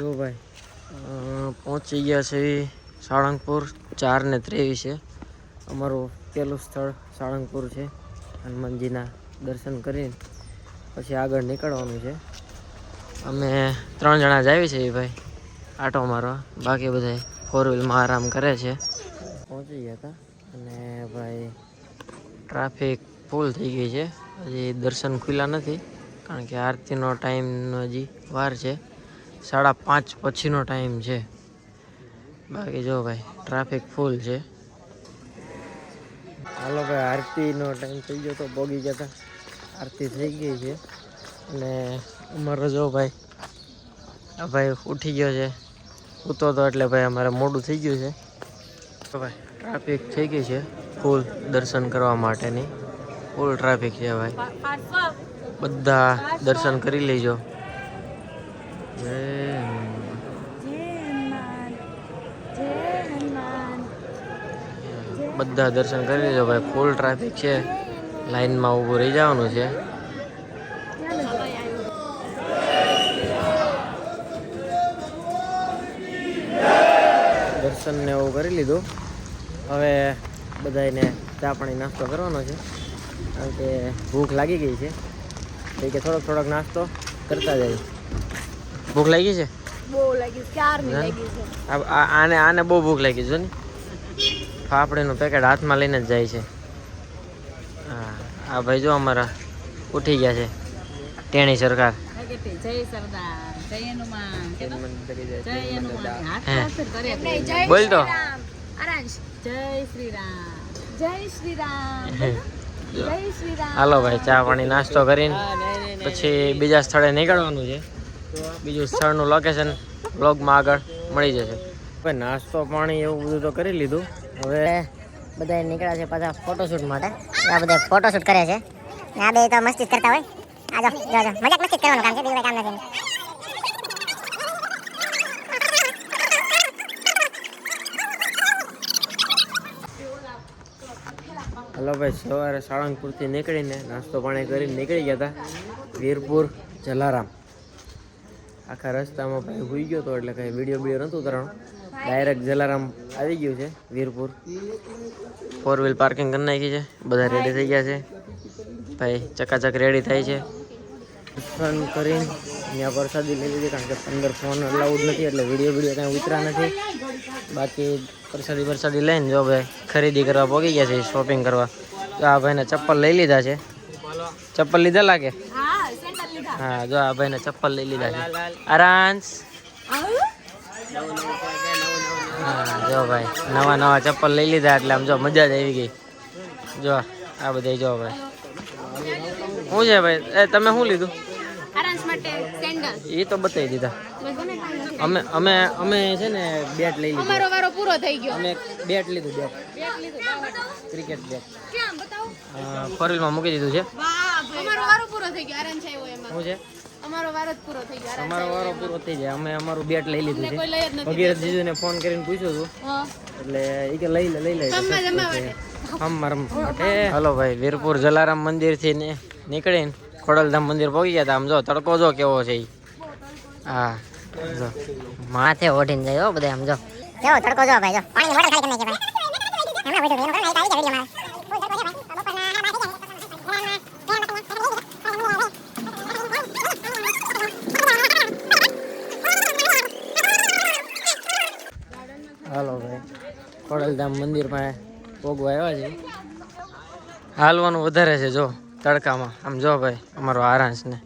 જો ભાઈ પહોંચી ગયા છે સાળંગપુર 4:23 છે. અમારું પહેલું સ્થળ સાળંગપુર છે. હનુમાનજીના દર્શન કરીને પછી આગળ નીકળવાનું છે. અમે 3 જણા જ આવી છીએ ભાઈ આટો મારવા, બાકી બધા 4 વ્હીલમાં આરામ કરે છે. પહોંચી ગયા હતા અને ભાઈ ટ્રાફિક ફૂલ થઈ ગઈ છે. હજી દર્શન ખુલ્યા નથી કારણ કે આરતીનો ટાઈમ હજી વાર છે. 5:30 પછીનો ટાઈમ છે. બાકી જો ભાઈ ટ્રાફિક ફૂલ છે. હાલો ભાઈ, આરતીનો ટાઈમ થઈ ગયો તો પોગી ગયા હતા. આરતી થઈ ગઈ છે અને અમારો જો ભાઈ આ ભાઈ ઉઠી ગયો છે. ઉતો તો એટલે ભાઈ અમારે મોડું થઈ ગયું છે. તો ભાઈ ટ્રાફિક થઈ ગઈ છે ફૂલ. દર્શન કરવા માટેની ફૂલ ટ્રાફિક છે ભાઈ. બધા દર્શન કરી લેજો. બધા દર્શન કરી લેજો ભાઈ. ફૂલ ટ્રાફિક છે. લાઈનમાં ઊભું રહી જવાનું છે. દર્શન ને એવું કરી લીધું. હવે બધાને ચા પાણી નાસ્તો કરવાનો છે કારણ કે ભૂખ લાગી ગઈ છે. એટલે કે થોડોક નાસ્તો કરતા જાય. ભૂખ લાગી છે? બહુ લાગી છે. ક્યારની લાગી છે. આને બહુ ભૂખ લાગી છે ને. ફાફડીનું પેકેટ હાથમાં લઈને જ જાય છે. હા, આ ભાઈ જો અમારા ઉઠી ગયા છે. ટેણી સરકાર. બોલ તો. હાલો ભાઈ, ચા પાણી નાસ્તો કરીને પછી બીજા સ્થળે નીકળવાનું છે. બીજું સ્થળનું લોકેશન બ્લોગમાં આગળ મળી જશે. ભાઈ નાસ્તો પાણી એવું બધું તો કરી લીધું. હવે બધા નીકળ્યા છે પાછા ફોટોશૂટ માટે. આ બધા ફોટોશૂટ કરે છે. આ બે તો મસ્તી કરતા હોય. આ જો મજાક મસ્તી કરવાનું કામ છે, બીજું કામ નથી. હલો ભાઈ, સવારે સાળંગપુરથી નીકળીને નાસ્તો પાણી કરીને નીકળી ગયા હતા વીરપુર જલારામ. આખા રસ્તામાં ભાઈ હોઈ ગયો હતો એટલે કંઈ વિડીયો નહોતું ઉતારવાનું. ડાયરેક્ટ જલારામ આવી ગયું છે વીરપુર. 4 વ્હીલ પાર્કિંગ કરી નાખી છે. બધા રેડી થઈ ગયા છે ભાઈ. ચકાચક રેડી થાય છે. દર્શન કરીને ત્યાં પ્રસાદી લઈ લીધી કારણ કે અંદર ફોન અલાઉડ નથી એટલે વિડીયો કાંઈ ઉતરા નથી. બાકી પ્રસાદી લઈને જો ભાઈ ખરીદી કરવા પહોંચી ગયા છે, શોપિંગ કરવા. જો આ ભાઈને ચપ્પલ લઈ લીધા છે. ચપ્પલ લીધા લાગે? હા, જો આ ભાઈને ચપ્પલ લઈ લીધા છે. આરાંશ. હા જો ભાઈ નવા ચપ્પલ લઈ લીધા એટલે આમ જો મજા જ આવી ગઈ. જો આ બધા જો ભાઈ શું છે ભાઈ. તમે શું લીધું? એ તો બતાવી દીધા. અમે છે ને બેટ લઈ લીધું. અમારો વારો પૂરો થઈ ગયો. અમે બેટ લીધું. ક્રિકેટ બેટ 4 વ્હીલમાં મૂકી દીધું છે. અમારો વારો પૂરો થઈ ગયો. આરામ છે એમાં. શું છે? અમારો વારો પૂરો થઈ ગયો. અમારો વારો પૂરો થઈ જાય. અમે અમારું બેટ લઈ લીધું છે. ભગીરથ જીજુને ફોન કરીને પૂછ્યું હતું એટલે એ કે લઈ લે. હલો ભાઈ, વીરપુર જલારામ મંદિરથી નીકળીને ખોડલધામ મંદિર પહોંચી ગયા હતા. આમ જો તડકો જો કેવો છે. હા જો માથે ઓઢીને જાય હો બધા. આમ જો કેવો તડકો જો ભાઈ. જો પાણી બોટલ ખાલી કરી નાખી ભાઈ. હમણાં બધું એનો આવી જાય હાલો ભાઈ, ખોડલધામ મંદિરમાં પોગવા આવ્યા છે. હાલવાનું વધારે છે જો તડકામાં. આમ જો ભાઈ અમારો આરાંશ ને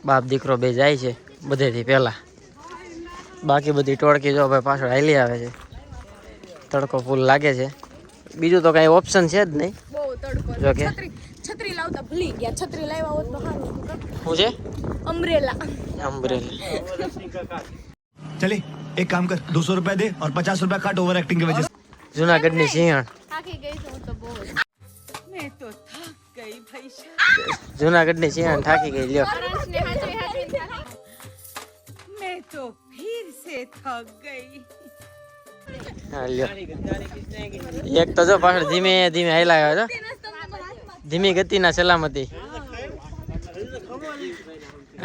બાપ દીકરો બે જાય છે બધેથી પહેલા. બાકી બધી ટોળકી જો ભાઈ પાછળ હાલી આવે છે. તડકો ફૂલ લાગે છે. બીજું તો કાંઈ ઓપ્શન છે જ નહીં. બહુ તડકો. જો કે છત્રી લાવતા ભૂલી ગયા. છત્રી લાવ્યા હોત તો સારું. શું છે? અમ્બ્રેલા. चले एक काम कर 200 रुपए दे और 50 रुपए काट ओवर एक्टिंग की वजह से. જુનાગઢની સિંહણ. થાકી ગઈ છું હું તો બહુ. મેં તો થાક ગઈ ભાઈ. જુનાગઢની સિંહણ થાકી ગઈ. લ્યો મેં તો ફિર સે થક ગઈ. હા લ્યો. એક તો જો પાછળ ધીમે હાલ્યા આવ્યો છો. ધીમી ગતિના સલામતી.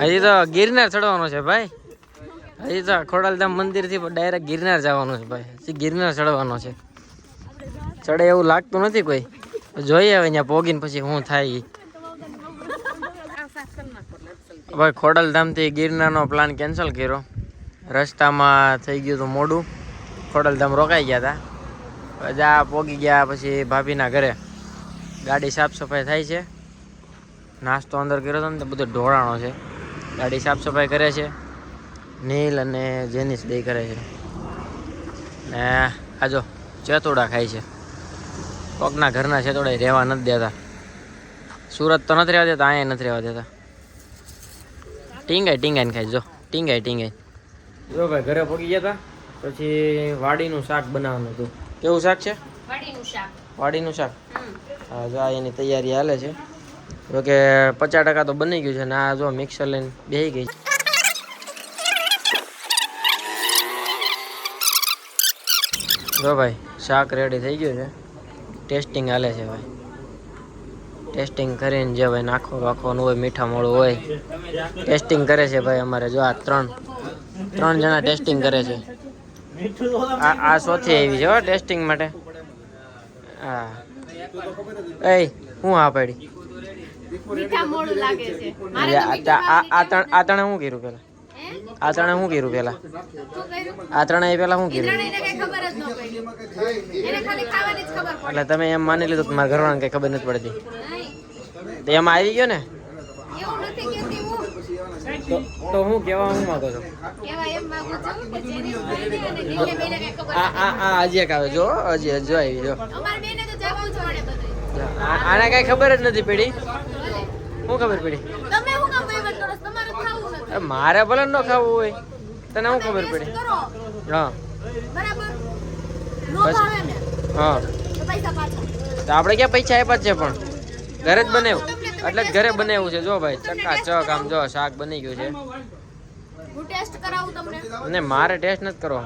હજી તો ગિરનાર ચડવાનો છે ભાઈ. હજી તો ખોડાલધામ મંદિરથી ડાયરેક્ટ ગિરનાર જવાનું છે ભાઈ. હજી ગિરનાર ચડવાનો છે. ચડે એવું લાગતું નથી કોઈ. જોઈએ હવે અહીંયા પોગીને પછી શું થાય ઈ. ભાઈ ખોડલધામથી ગિરનારનો પ્લાન કેન્સલ કર્યો. રસ્તામાં થઈ ગયું હતું મોડું. ખોડલધામ રોકાઈ ગયા હતા. બધા પોગી ગયા પછી ભાભીના ઘરે ગાડી સાફ સફાઈ થાય છે. નાસ્તો અંદર કર્યો હતો ને તો બધો ઢોળાણો છે. ગાડી સાફ સફાઈ કરે છે નીલ અને જેનિસ બે કરે છે. ને આજો ચેતોડા ખાય છે. કોકના ઘરના ચેતોડા રહેવા નથી દેતા. સુરત તો નથી રહેવા દેતા, અહીંયા નથી રહેવા દેતા. ટીંગાઈને ખાય જો ટીંગાઈ જો ભાઈ ઘરે પહોંચી ગયા હતા. પછી વાડીનું શાક બનાવવાનું હતું. કેવું શાક છે? વાડીનું શાક. હા જો આ એની તૈયારી હાલે છે. જો કે 50% તો બની ગયું છે ને આ જો મિક્સર લઈને બેસી ગઈ. જો ભાઈ શાક રેડી થઈ ગયું છે. ટેસ્ટિંગ હાલે છે ભાઈ. ટેસ્ટિંગ કરીને જે ભાઈ નાખવાનું હોય મીઠા મોળું હોય ટેસ્ટિંગ કરે છે ભાઈ. અમારે જો આ ત્રણ જણા ટેસ્ટિંગ કરે છે. આ સોથી આવી છે ટેસ્ટિંગ માટે. હા એ હું આ પાડી મીઠા મોડું લાગે છે. આ ત્રણે શું કર્યું પેલા? આ ત્રણે શું કર્યું પેલા? આ ત્રણે પેલા શું કર્યું? એટલે તમે એમ માની લીધું કે મારા ઘરવાળાને કઈ ખબર નથી પડતી. તો એમાં આવી ગયો ને તો હું કેવા હું માંગો છો? આ હજી એક આવે જો હજી જો આવી જો. આને કઈ ખબર જ નથી પડી. શું ખબર પડી? મારે ભલે ન ખાવું હોય તને શું ખબર પડી? હા હા તો આપણે ક્યાં પૈસા આપ્યા છે પણ ઘરે જ બનાવ્યું એટલે જ ઘરે બનાવ્યું છે. જો ભાઈ ચકાચક આમ જો શાક બની ગયું છે. ને મારે ટેસ્ટ નથી કરવો.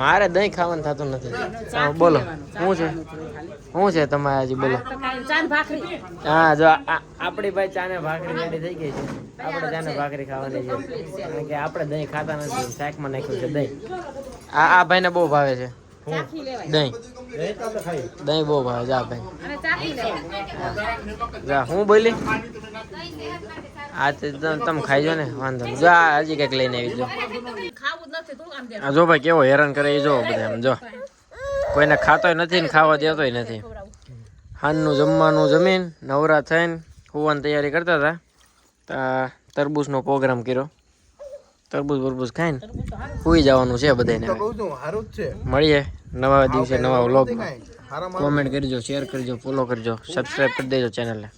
મારે દહીં ખાવાનું થતું નથી. બોલો શું છે તમારે હજી બોલો? હા જો આપણી ભાઈ ચા ને ભાખરી રેડી થઈ ગઈ છે. આપણે ચા ને ભાખરી ખાવાની છે કારણ કે આપણે દહીં ખાતા નથી. શાકમાં નાખ્યું છે દહીં. આ ભાઈને બહુ ભાવે છે દહીં બહુ ભાવે. જા ભાઈ જા હું બોલી આ તમે ખાઈજો ને વાંધો નહીં. જો આ હજી કંઈક લઈને આવી જો. જો ભાઈ કેવો હેરાન કરે એ જો બધા એમ જો. કોઈને ખાતોય નથી ને ખાવા દેતોય નથી. હાનનું જમવાનું જમીન નવરા થઈને હોવાની તૈયારી કરતા હતા. તરબૂચનો પ્રોગ્રામ કર્યો. તરબૂચ ખાઈને સુઈ જવાનું છે બધાને. મળીએ નવા દિવસે નવા વ્લોગમાં. કોમેન્ટ કરજો, શેર કરજો, ફોલો કરજો, સબસ્ક્રાઈબ કરી દેજો ચેનલને.